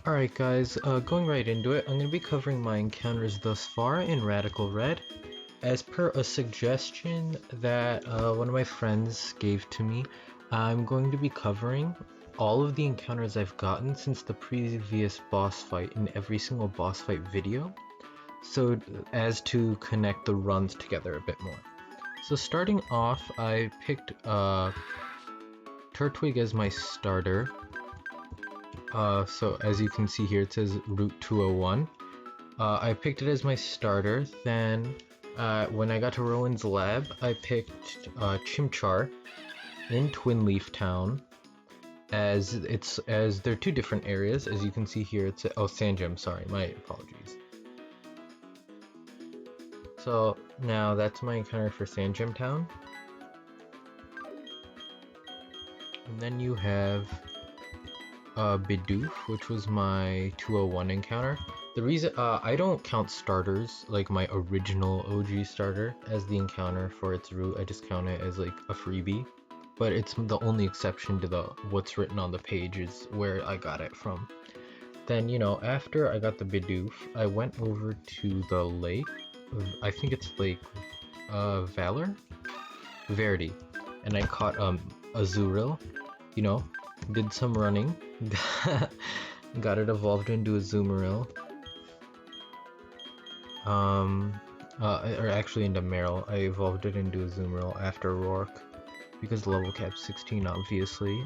Alright guys, going right into it, I'm going to be covering my encounters thus far in Radical Red. As per a suggestion that one of my friends gave to me, I'm going to be covering all of the encounters I've gotten since the previous boss fight in every single boss fight video, so as to connect the runs together a bit more. So starting off, I picked Turtwig as my starter. So as you can see here, it says Route 201. I picked it as my starter. Then, when I got to Rowan's lab, I picked Chimchar in Twin Leaf Town, as they're two different areas. As you can see here, it's Sanjam. Sorry, my apologies. So now that's my encounter for Sanjam Town, and then you have Bidoof, which was my 201 encounter. The reason I don't count starters, like my original OG starter, as the encounter for its route. I just count it as like a freebie, but it's the only exception to the what's written on the page is where I got it from. Then, after I got the Bidoof, I went over to the lake. I think it's Lake Valor? Verdi. And I caught Azurill, did some running. Got it evolved into a Azumarill. Or actually into Meryl. I evolved it into a Azumarill after Rourke, because level cap 16 obviously.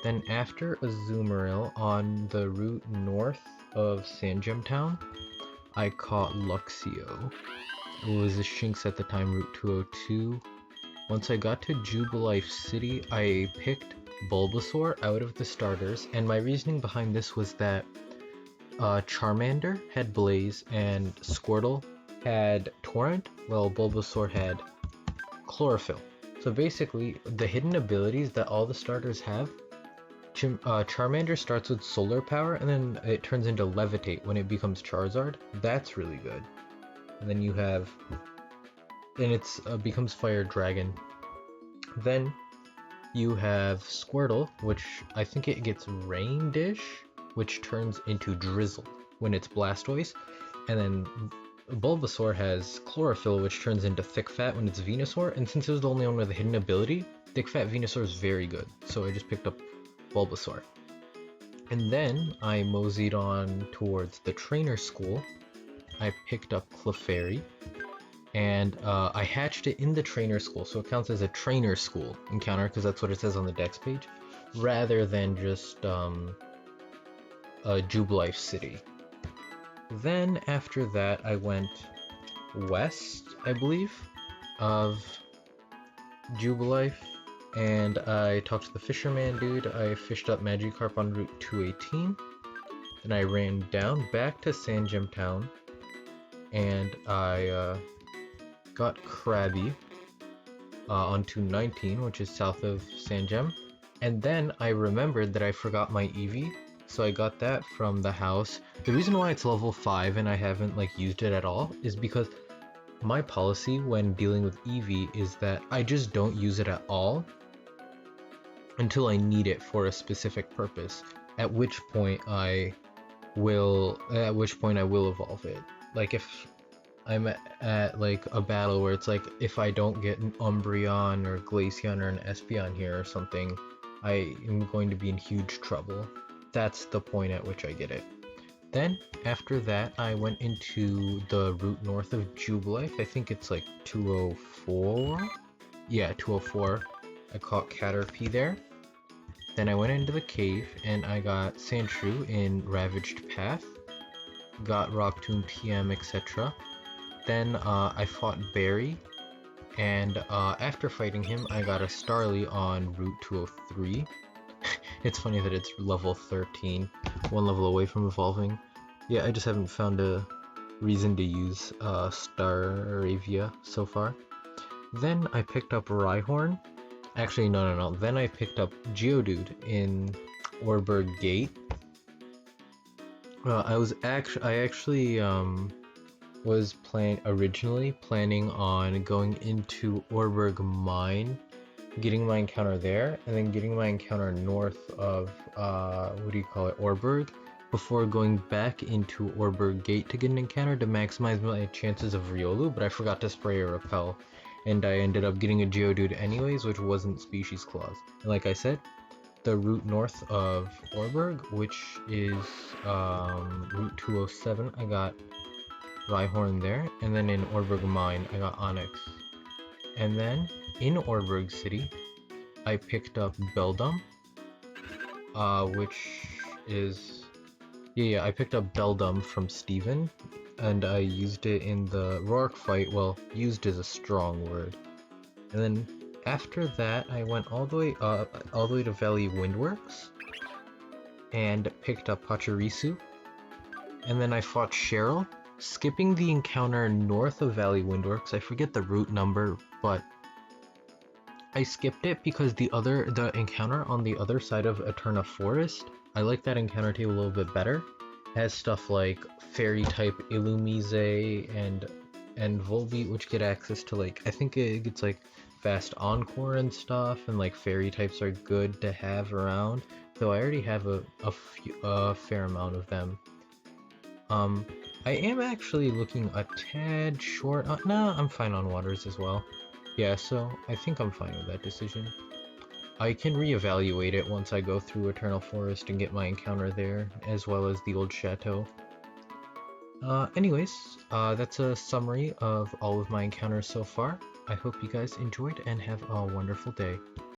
Then after Azumarill, on the route north of Sanjam Town, I caught Luxio. It was a Shinx at the time, Route 202. Once I got to Jubilife City, I picked Bulbasaur out of the starters, and my reasoning behind this was that Charmander had Blaze and Squirtle had Torrent, while Bulbasaur had Chlorophyll. So basically, the hidden abilities that all the starters have, Charmander starts with Solar Power, and then it turns into Levitate when it becomes Charizard. That's really good. And then you have, and it's becomes Fire Dragon. Then you have Squirtle, which I think it gets Rain Dish, which turns into Drizzle when it's Blastoise. And then Bulbasaur has Chlorophyll, which turns into Thick Fat when it's Venusaur. And since it was the only one with a hidden ability, Thick Fat Venusaur is very good. So I just picked up Bulbasaur. And then I moseyed on towards the trainer school. I picked up Clefairy. And I hatched it in the trainer school, so it counts as a trainer school encounter, because that's what it says on the dex page, rather than just Jubilife City. Then after that, I went west, I believe, of Jubilife, and I talked to the fisherman dude. I fished up Magikarp on Route 218. Then I ran down back to Sanjam Town, and I got Krabby on 219, which is south of Sanjam. And then I remembered that I forgot my Eevee, so I got that from the house. The reason why it's level 5 and I haven't used it at all is because my policy when dealing with Eevee is that I just don't use it at all until I need it for a specific purpose, at which point I will evolve it. Like if I'm at a battle where it's if I don't get an Umbreon or Glaceon or an Espeon here or something, I am going to be in huge trouble. That's the point at which I get it. Then after that, I went into the route north of Jubilife. I think it's 204. Yeah, 204. I caught Caterpie there. Then I went into the cave and I got Sandshrew in Ravaged Path. Got Rock Tomb TM, etc. Then I fought Barry, and after fighting him, I got a Starly on Route 203. It's funny that it's level 13, one level away from evolving. Yeah, I just haven't found a reason to use Staravia so far. Then I picked up Rhyhorn. Actually, no. Then I picked up Geodude in Orberg Gate. I actually was originally planning on going into Orberg Mine, getting my encounter there, and then getting my encounter north of what do you call it, Orberg, before going back into Orberg Gate to get an encounter to maximize my chances of Riolu, but I forgot to spray a repel, and I ended up getting a Geodude anyways, which wasn't Species Clause. And like I said, the route north of Orberg, which is Route 207, I got Rhyhorn there, and then in Orberg Mine, I got Onyx. And then in Orberg City, I picked up Beldum, which is... Yeah, I picked up Beldum from Steven, and I used it in the Roark fight. Well, used is a strong word. And then after that, I went all the way to Valley Windworks, and picked up Pachirisu. And then I fought Cheryl, skipping the encounter north of Valley Windworks. I forget the route number, but I skipped it because the encounter on the other side of Eterna Forest, I like that encounter table a little bit better. It has stuff like fairy type Illumise and Volbeat, which get access to, like, I think it gets like fast Encore and stuff, and like fairy types are good to have around, though I already have a fair amount of them. I am actually looking a tad short on... Nah, I'm fine on waters as well. Yeah, so I think I'm fine with that decision. I can reevaluate it once I go through Eternal Forest and get my encounter there, as well as the old chateau. Anyways, that's a summary of all of my encounters so far. I hope you guys enjoyed and have a wonderful day.